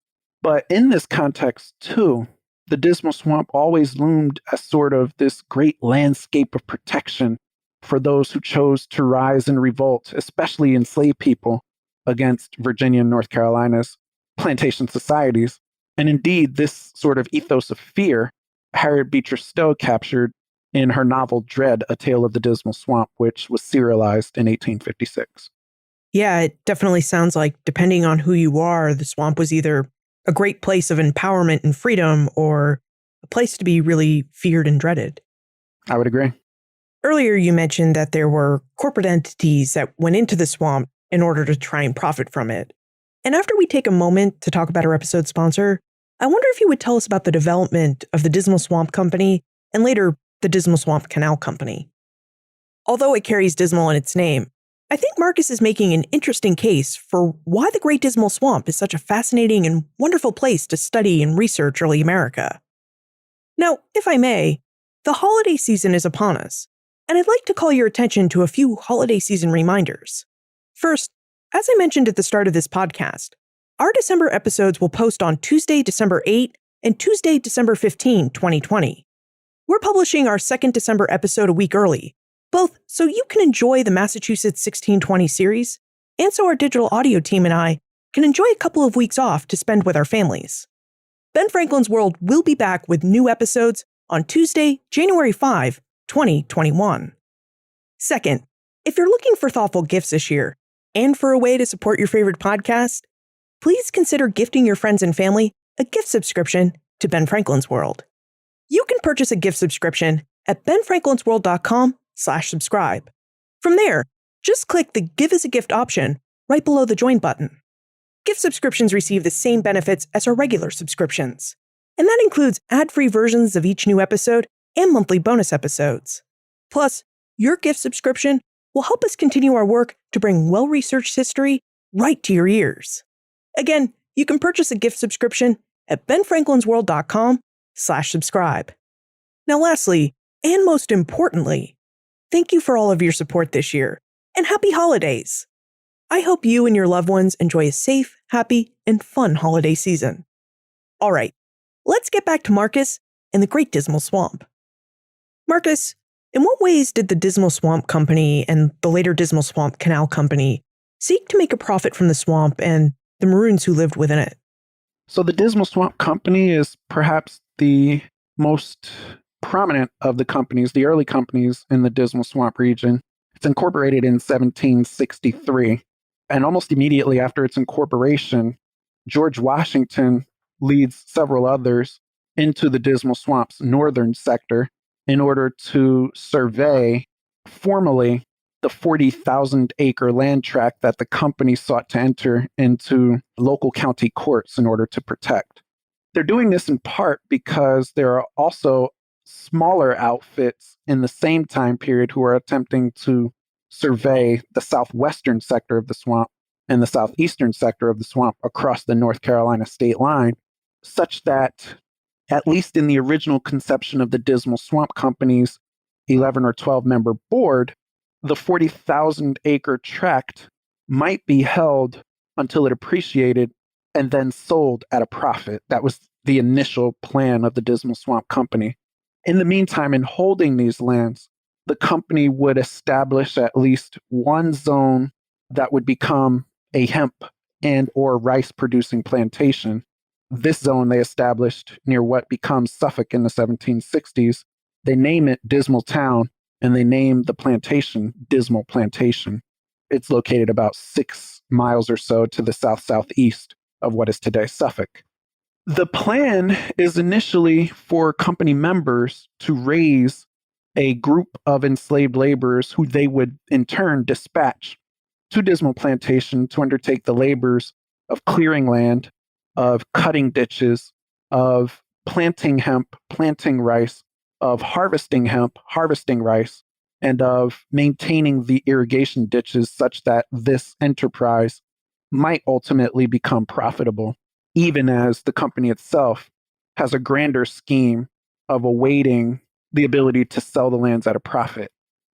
But in this context, too, the Dismal Swamp always loomed as sort of this great landscape of protection for those who chose to rise and revolt, especially enslaved people, against Virginia and North Carolina's plantation societies. And indeed, this sort of ethos of fear, Harriet Beecher Stowe captured in her novel Dread, A Tale of the Dismal Swamp, which was serialized in 1856. Yeah, it definitely sounds like, depending on who you are, the swamp was either a great place of empowerment and freedom or a place to be really feared and dreaded. I would agree. Earlier, you mentioned that there were corporate entities that went into the swamp in order to try and profit from it. And after we take a moment to talk about our episode sponsor, I wonder if you would tell us about the development of the Dismal Swamp Company and later the Dismal Swamp Canal Company. Although it carries Dismal in its name, I think Marcus is making an interesting case for why the Great Dismal Swamp is such a fascinating and wonderful place to study and research early America. Now, if I may, the holiday season is upon us, and I'd like to call your attention to a few holiday season reminders. First, as I mentioned at the start of this podcast, our December episodes will post on Tuesday, December 8 and Tuesday, December 15, 2020. We're publishing our second December episode a week early, both so you can enjoy the Massachusetts 1620 series, and so our digital audio team and I can enjoy a couple of weeks off to spend with our families. Ben Franklin's World will be back with new episodes on Tuesday, January 5, 2021. Second, if you're looking for thoughtful gifts this year, and for a way to support your favorite podcast, please consider gifting your friends and family a gift subscription to Ben Franklin's World. You can purchase a gift subscription at benfranklinsworld.com/subscribe. From there, just click the Give as a Gift option right below the Join button. Gift subscriptions receive the same benefits as our regular subscriptions, and that includes ad-free versions of each new episode and monthly bonus episodes. Plus, your gift subscription will help us continue our work to bring well-researched history right to your ears. Again, you can purchase a gift subscription at benfranklinsworld.com/subscribe. Now lastly, and most importantly, thank you for all of your support this year, and happy holidays! I hope you and your loved ones enjoy a safe, happy, and fun holiday season. All right, let's get back to Marcus and the Great Dismal Swamp. Marcus, in what ways did the Dismal Swamp Company and the later Dismal Swamp Canal Company seek to make a profit from the swamp and the Maroons who lived within it? So the Dismal Swamp Company is perhaps the most prominent of the companies, the early companies in the Dismal Swamp region. It's incorporated in 1763. And almost immediately after its incorporation, George Washington leads several others into the Dismal Swamp's northern sector in order to survey formally the 40,000 acre land tract that the company sought to enter into local county courts in order to protect. They're doing this in part because there are also smaller outfits in the same time period who are attempting to survey the southwestern sector of the swamp and the southeastern sector of the swamp across the North Carolina state line, such that at least in the original conception of the Dismal Swamp Company's 11 or 12 member board, the 40,000 acre tract might be held until it appreciated and then sold at a profit. That was the initial plan of the Dismal Swamp Company. In the meantime, in holding these lands, the company would establish at least one zone that would become a hemp and or rice producing plantation. This zone they established near what becomes Suffolk in the 1760s. They name it Dismal Town, and they name the plantation Dismal Plantation. It's located about 6 miles or so to the south-southeast of what is today Suffolk. The plan is initially for company members to raise a group of enslaved laborers who they would in turn dispatch to Dismal Plantation to undertake the labors of clearing land, of cutting ditches, of planting hemp, planting rice, of harvesting hemp, harvesting rice, and of maintaining the irrigation ditches such that this enterprise might ultimately become profitable, even as the company itself has a grander scheme of awaiting the ability to sell the lands at a profit.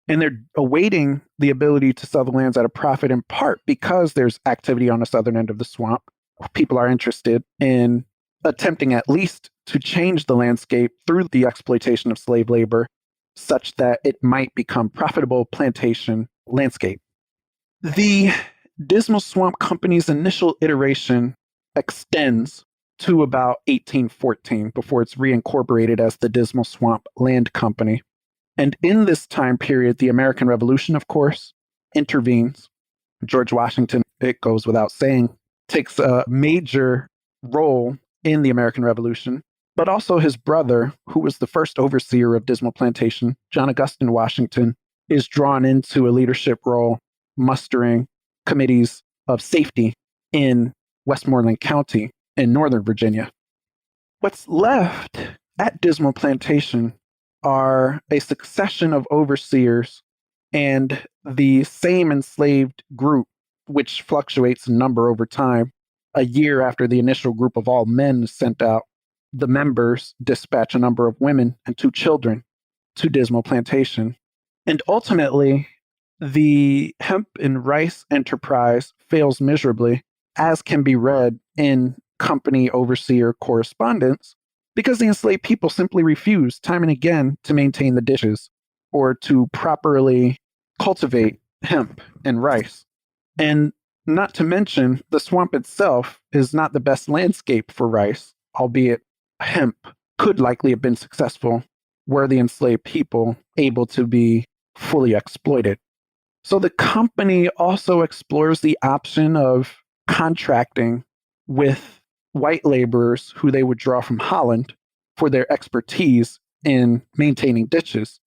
And they're awaiting the ability to sell the lands at a profit in part because there's activity on the southern end of the swamp. People are interested in attempting at least to change the landscape through the exploitation of slave labor such that it might become profitable plantation landscape. The Dismal Swamp Company's initial iteration extends to about 1814 before it's reincorporated as the Dismal Swamp Land Company. And in this time period, the American Revolution, of course, intervenes. George Washington, it goes without saying, takes a major role in the American Revolution, but also his brother, who was the first overseer of Dismal Plantation, John Augustine Washington, is drawn into a leadership role, mustering committees of safety in Westmoreland County in Northern Virginia. What's left at Dismal Plantation are a succession of overseers and the same enslaved group, which fluctuates in number over time. A year after the initial group of all men is sent out, the members dispatch a number of women and 2 children to Dismal Plantation. And ultimately, the hemp and rice enterprise fails miserably, as can be read in company overseer correspondence, because the enslaved people simply refuse time and again to maintain the dishes or to properly cultivate hemp and rice. And not to mention, the swamp itself is not the best landscape for rice, albeit hemp could likely have been successful were the enslaved people able to be fully exploited. So the company also explores the option of contracting with white laborers who they would draw from Holland for their expertise in maintaining ditches.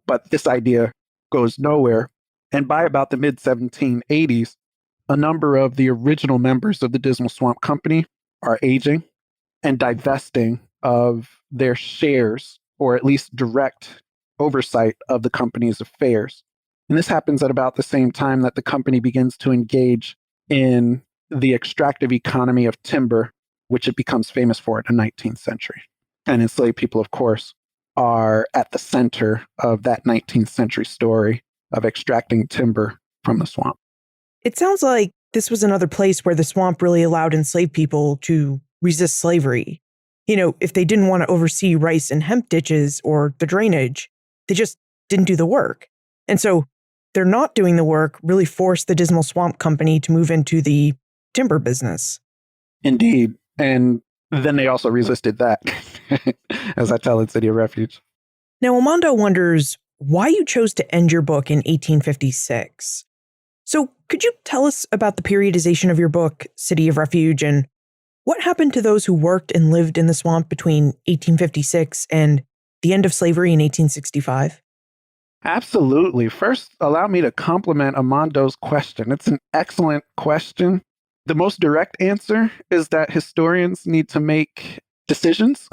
But this idea goes nowhere. And by about the mid 1780s, a number of the original members of the Dismal Swamp Company are aging and divesting of their shares, or at least direct oversight of the company's affairs. And this happens at about the same time that the company begins to engage in the extractive economy of timber, which it becomes famous for in the 19th century. And enslaved people, of course, are at the center of that 19th century story of extracting timber from the swamp. It sounds like this was another place where the swamp really allowed enslaved people to resist slavery. You know, if they didn't want to oversee rice and hemp ditches or the drainage, they just didn't do the work. And so they're not doing the work really forced the Dismal Swamp Company to move into the timber business. Indeed. And then they also resisted that, as I tell in City of Refuge. Now, Armando wonders why you chose to end your book in 1856. So could you tell us about the periodization of your book, City of Refuge, and what happened to those who worked and lived in the swamp between 1856 and the end of slavery in 1865? Absolutely. First, allow me to compliment Amando's question. It's an excellent question. The most direct answer is that historians need to make decisions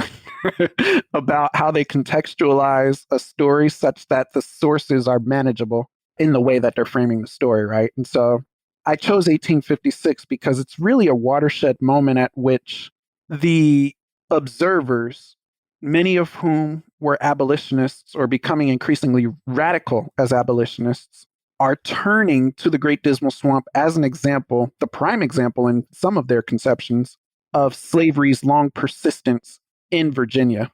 about how they contextualize a story such that the sources are manageable in the way that they're framing the story, right? And so I chose 1856 because it's really a watershed moment at which the observers, many of whom were abolitionists or becoming increasingly radical as abolitionists, are turning to the Great Dismal Swamp as an example, the prime example in some of their conceptions, of slavery's long persistence in Virginia.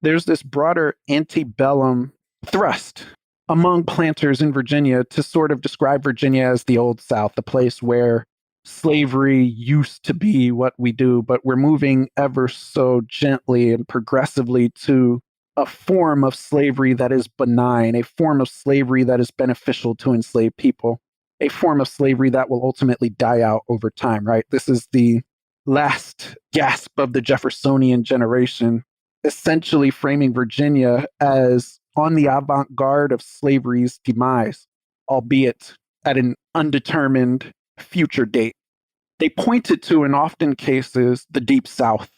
There's this broader antebellum thrust among planters in Virginia to sort of describe Virginia as the Old South, the place where slavery used to be what we do, but we're moving ever so gently and progressively to a form of slavery that is benign, a form of slavery that is beneficial to enslaved people, a form of slavery that will ultimately die out over time, right? This is the last gasp of the Jeffersonian generation, essentially framing Virginia as on the avant-garde of slavery's demise, albeit at an undetermined future date. They pointed to, in often cases, the Deep South,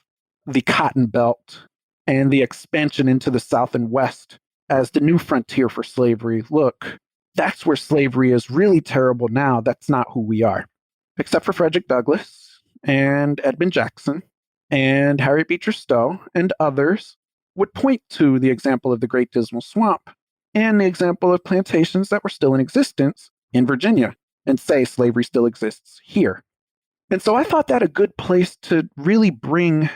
the Cotton Belt, and the expansion into the South and West as the new frontier for slavery. Look, that's where slavery is really terrible now. That's not who we are. Except for Frederick Douglass and Edmund Jackson and Harriet Beecher Stowe and others would point to the example of the Great Dismal Swamp and the example of plantations that were still in existence in Virginia and say slavery still exists here. And so I thought that a good place to really bring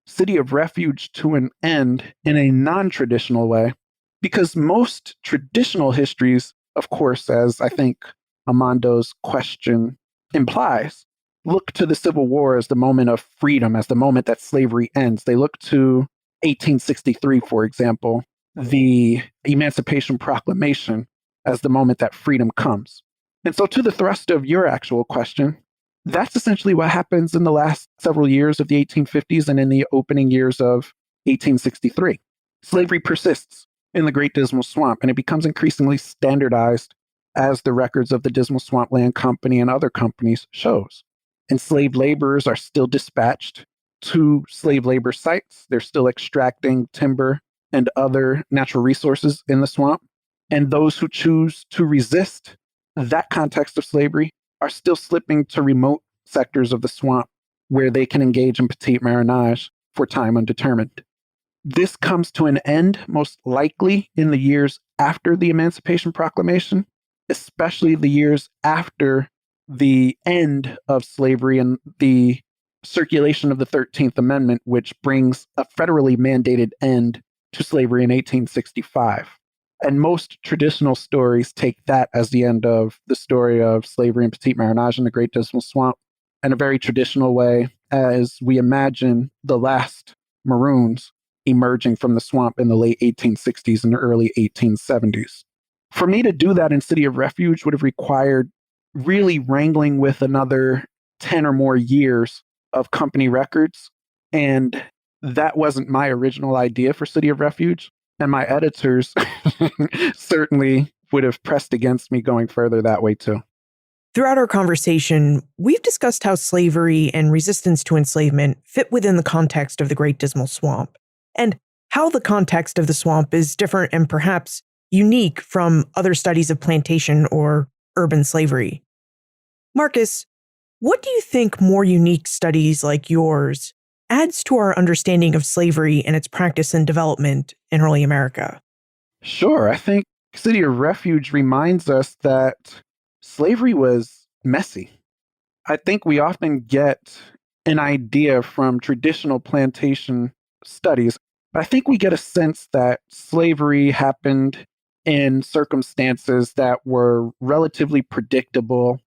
city of refuge to an end in a non-traditional way, because most traditional histories, of course, as I think Amando's question implies, look to the Civil War as the moment of freedom, as the moment that slavery ends. They look to 1863, for example, the Emancipation Proclamation as the moment that freedom comes. And so, to the thrust of your actual question, that's essentially what happens in the last several years of the 1850s and in the opening years of 1863. Slavery persists in the Great Dismal Swamp, and it becomes increasingly standardized as the records of the Dismal Swamp Land Company and other companies shows. Enslaved laborers are still dispatched to slave labor sites. They're still extracting timber and other natural resources in the swamp. And those who choose to resist that context of slavery are still slipping to remote sectors of the swamp where they can engage in petit maroonage for time undetermined. This comes to an end most likely in the years after the Emancipation Proclamation, especially the years after the end of slavery and the circulation of the 13th Amendment, which brings a federally mandated end to slavery in 1865. And most traditional stories take that as the end of the story of slavery and petit maroonage in the Great Dismal Swamp in a very traditional way, as we imagine the last Maroons emerging from the swamp in the late 1860s and early 1870s. For me to do that in City of Refuge would have required really wrangling with another 10 or more years of company records. And that wasn't my original idea for City of Refuge. And my editors certainly would have pressed against me going further that way too. Throughout our conversation, we've discussed how slavery and resistance to enslavement fit within the context of the Great Dismal Swamp, and how the context of the swamp is different and perhaps unique from other studies of plantation or urban slavery. Marcus, what do you think more unique studies like yours adds to our understanding of slavery and its practice and development in early America? Sure. I think City of Refuge reminds us that slavery was messy. I think we often get an idea from traditional plantation studies, but I think we get a sense that slavery happened in circumstances that were relatively predictable.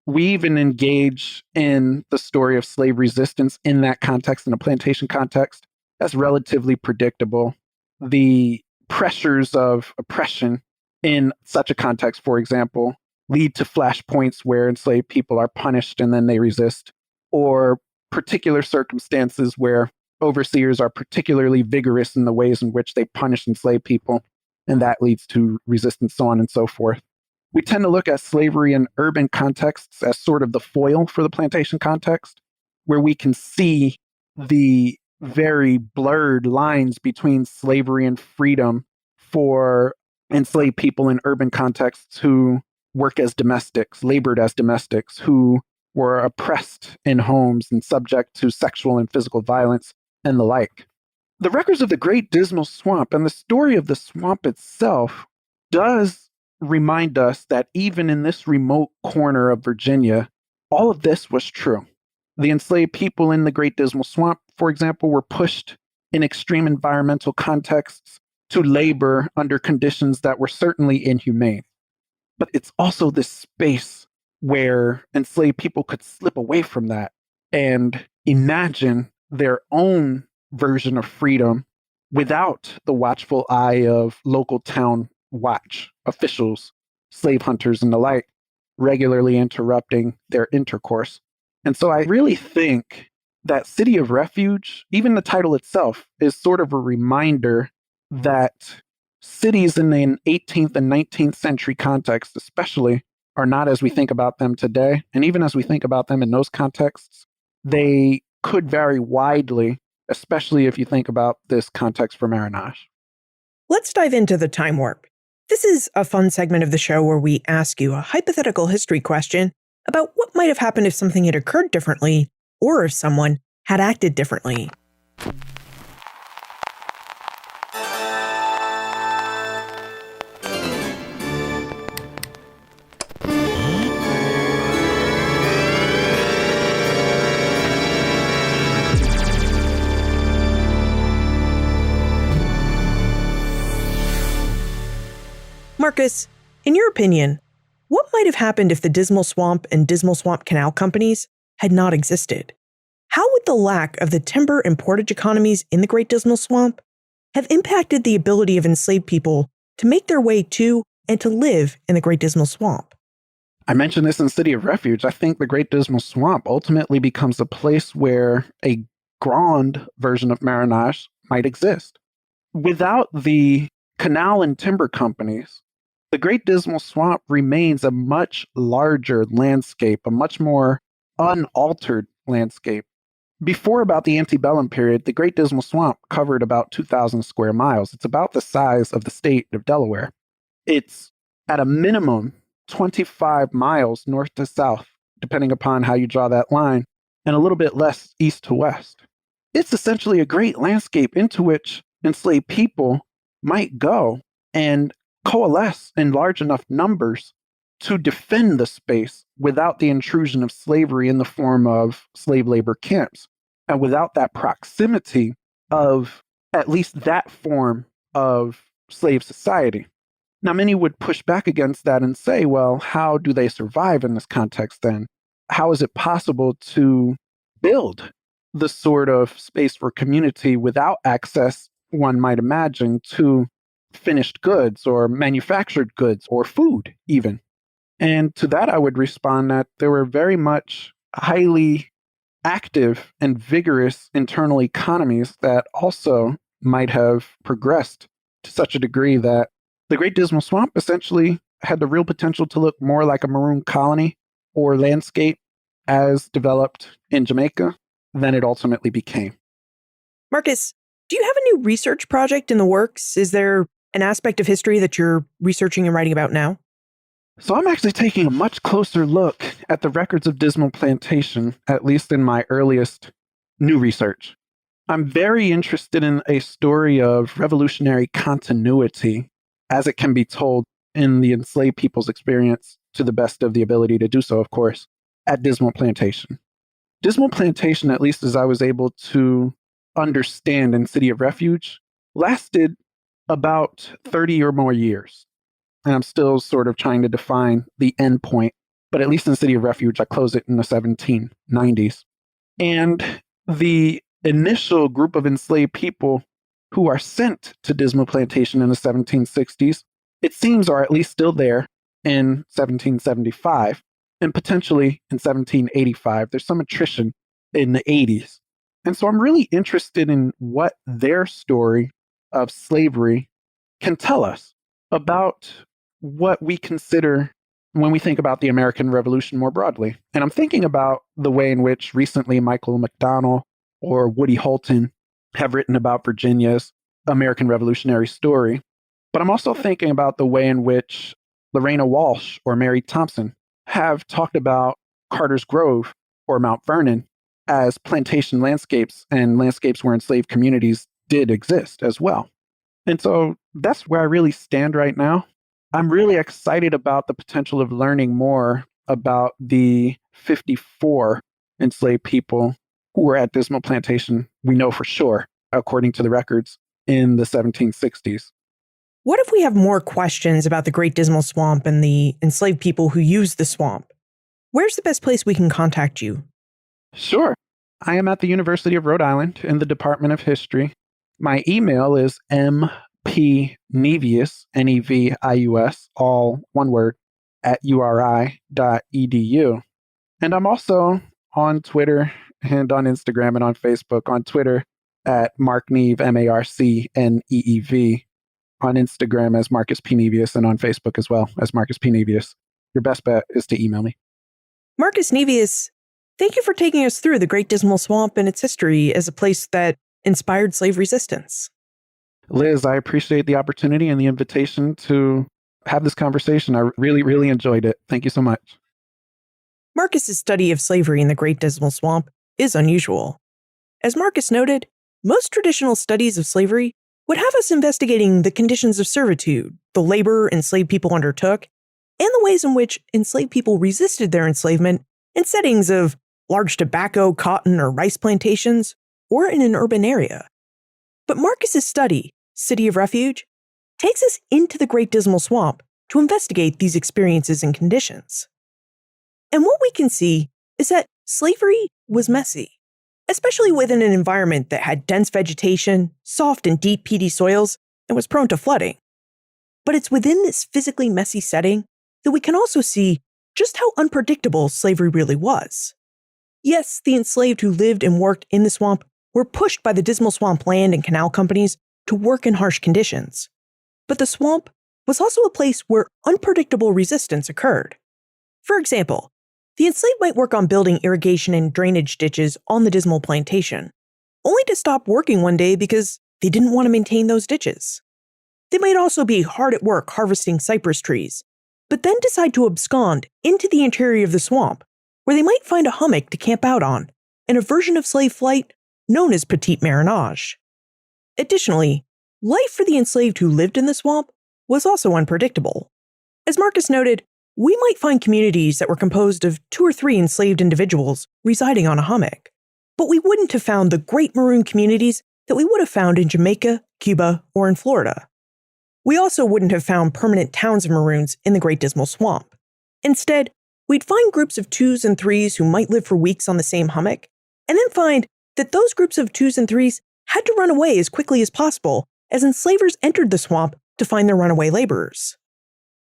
We even engage in the story of slave resistance in that context, in a plantation context, as relatively predictable. The pressures of oppression in such a context, for example, lead to flashpoints where enslaved people are punished and then they resist, or particular circumstances where overseers are particularly vigorous in the ways in which they punish enslaved people, and that leads to resistance, so on and so forth. We tend to look at slavery in urban contexts as sort of the foil for the plantation context, where we can see the very blurred lines between slavery and freedom for enslaved people in urban contexts who work as domestics, labored as domestics, who were oppressed in homes and subject to sexual and physical violence and the like. The records of the Great Dismal Swamp and the story of the swamp itself does remind us that even in this remote corner of Virginia, all of this was true. The enslaved people in the Great Dismal Swamp, for example, were pushed in extreme environmental contexts to labor under conditions that were certainly inhumane. But it's also this space where enslaved people could slip away from that and imagine their own version of freedom without the watchful eye of local town watch officials, slave hunters, and the like, regularly interrupting their intercourse. And so I really think that City of Refuge, even the title itself, is sort of a reminder that cities in the 18th and 19th century context, especially, are not as we think about them today. And even as we think about them in those contexts, they could vary widely, especially if you think about this context for Maroonage. Let's dive into the time warp. This is a fun segment of the show where we ask you a hypothetical history question about what might have happened if something had occurred differently or if someone had acted differently. Marcus, in your opinion, what might have happened if the Dismal Swamp and Dismal Swamp Canal companies had not existed? How would the lack of the timber and portage economies in the Great Dismal Swamp have impacted the ability of enslaved people to make their way to and to live in the Great Dismal Swamp? I mentioned this in City of Refuge. I think the Great Dismal Swamp ultimately becomes a place where a grand version of Maroonage might exist. Without the canal and timber companies, the Great Dismal Swamp remains a much larger landscape, a much more unaltered landscape. Before about the antebellum period, the Great Dismal Swamp covered about 2,000 square miles. It's about the size of the state of Delaware. It's at a minimum 25 miles north to south, depending upon how you draw that line, and a little bit less east to west. It's essentially a great landscape into which enslaved people might go and coalesce in large enough numbers to defend the space without the intrusion of slavery in the form of slave labor camps, and without that proximity of at least that form of slave society. Now, many would push back against that and say, well, how do they survive in this context then? How is it possible to build the sort of space for community without access, one might imagine, to finished goods or manufactured goods or food even? And to that, I would respond that there were very much highly active and vigorous internal economies that also might have progressed to such a degree that the Great Dismal Swamp essentially had the real potential to look more like a maroon colony or landscape as developed in Jamaica than it ultimately became. Marcus, do you have a new research project in the works? Is there an aspect of history that you're researching and writing about now? So I'm actually taking a much closer look at the records of Dismal Plantation, at least in my earliest new research. I'm very interested in a story of revolutionary continuity as it can be told in the enslaved people's experience, to the best of the ability to do so, of course, at Dismal Plantation. Dismal Plantation, at least as I was able to understand in City of Refuge, lasted about 30 or more years. And I'm still sort of trying to define the end point, but at least in City of Refuge, I close it in the 1790s. And the initial group of enslaved people who are sent to Dismal Plantation in the 1760s, it seems are at least still there in 1775 and potentially in 1785. There's some attrition in the 80s. And so I'm really interested in what their story of slavery can tell us about what we consider when we think about the American Revolution more broadly. And I'm thinking about the way in which recently Michael McDonnell or Woody Holton have written about Virginia's American Revolutionary story. But I'm also thinking about the way in which Lorena Walsh or Mary Thompson have talked about Carter's Grove or Mount Vernon as plantation landscapes and landscapes where enslaved communities did exist as well. And so that's where I really stand right now. I'm really excited about the potential of learning more about the 54 enslaved people who were at Dismal Plantation, we know for sure, according to the records, in the 1760s. What if we have more questions about the Great Dismal Swamp and the enslaved people who use the swamp? Where's the best place we can contact you? Sure. I am at the University of Rhode Island in the Department of History. My email is mpnevius, Nevius, all one word, at uri.edu. And I'm also on Twitter and on Instagram and on Facebook. On Twitter at Mark Neve, MarcNeev. On Instagram as Marcus P. Nevius, and on Facebook as well as Marcus P. Nevius. Your best bet is to email me. Marcus Nevius, thank you for taking us through the Great Dismal Swamp and its history as a place that inspired slave resistance. Liz, I appreciate the opportunity and the invitation to have this conversation. I really, really enjoyed it. Thank you so much. Marcus's study of slavery in the Great Dismal Swamp is unusual. As Marcus noted, most traditional studies of slavery would have us investigating the conditions of servitude, the labor enslaved people undertook, and the ways in which enslaved people resisted their enslavement in settings of large tobacco, cotton, or rice plantations, or in an urban area. But Marcus's study, City of Refuge, takes us into the Great Dismal Swamp to investigate these experiences and conditions. And what we can see is that slavery was messy, especially within an environment that had dense vegetation, soft and deep peaty soils, and was prone to flooding. But it's within this physically messy setting that we can also see just how unpredictable slavery really was. Yes, the enslaved who lived and worked in the swamp were pushed by the Dismal Swamp land and canal companies to work in harsh conditions. But the swamp was also a place where unpredictable resistance occurred. For example, the enslaved might work on building irrigation and drainage ditches on the Dismal plantation, only to stop working one day because they didn't want to maintain those ditches. They might also be hard at work harvesting cypress trees, but then decide to abscond into the interior of the swamp, where they might find a hummock to camp out on, and a version of slave flight known as petit maroonage. Additionally, life for the enslaved who lived in the swamp was also unpredictable. As Marcus noted, we might find communities that were composed of 2 or 3 enslaved individuals residing on a hummock, but we wouldn't have found the great maroon communities that we would have found in Jamaica, Cuba, or in Florida. We also wouldn't have found permanent towns of maroons in the Great Dismal Swamp. Instead, we'd find groups of 2s and 3s who might live for weeks on the same hummock, and then find that those groups of 2s and 3s had to run away as quickly as possible as enslavers entered the swamp to find their runaway laborers.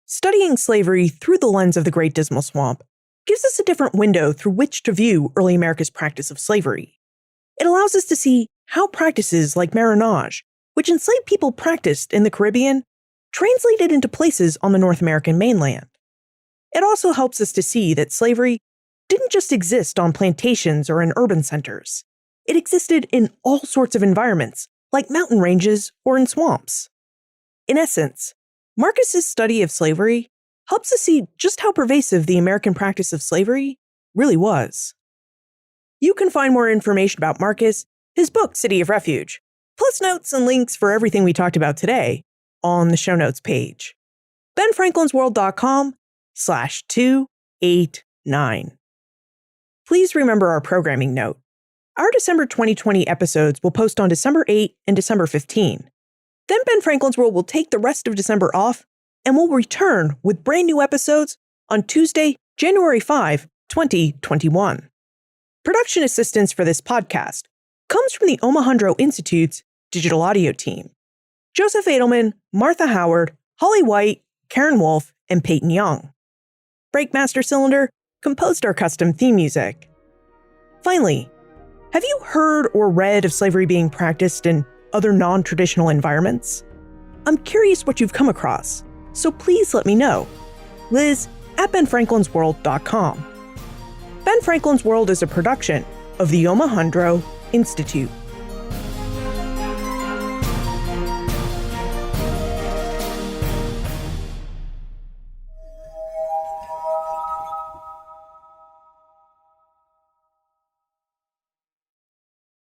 Studying slavery through the lens of the Great Dismal Swamp gives us a different window through which to view early America's practice of slavery. It allows us to see how practices like maroonage, which enslaved people practiced in the Caribbean, translated into places on the North American mainland. It also helps us to see that slavery didn't just exist on plantations or in urban centers. It existed in all sorts of environments, like mountain ranges or in swamps. In essence, Marcus's study of slavery helps us see just how pervasive the American practice of slavery really was. You can find more information about Marcus, his book, City of Refuge, plus notes and links for everything we talked about today on the show notes page. benfranklinsworld.com/289. Please remember our programming note. Our December 2020 episodes will post on December 8 and December 15. Then Ben Franklin's World will take the rest of December off and will return with brand new episodes on Tuesday, January 5, 2021. Production assistance for this podcast comes from the Omohundro Institute's digital audio team. Joseph Edelman, Martha Howard, Holly White, Karen Wolf, and Peyton Young. Breakmaster Cylinder composed our custom theme music. Finally, have you heard or read of slavery being practiced in other non-traditional environments? I'm curious what you've come across, so please let me know. Liz@benfranklinsworld.com. Ben Franklin's World is a production of the Omohundro Institute.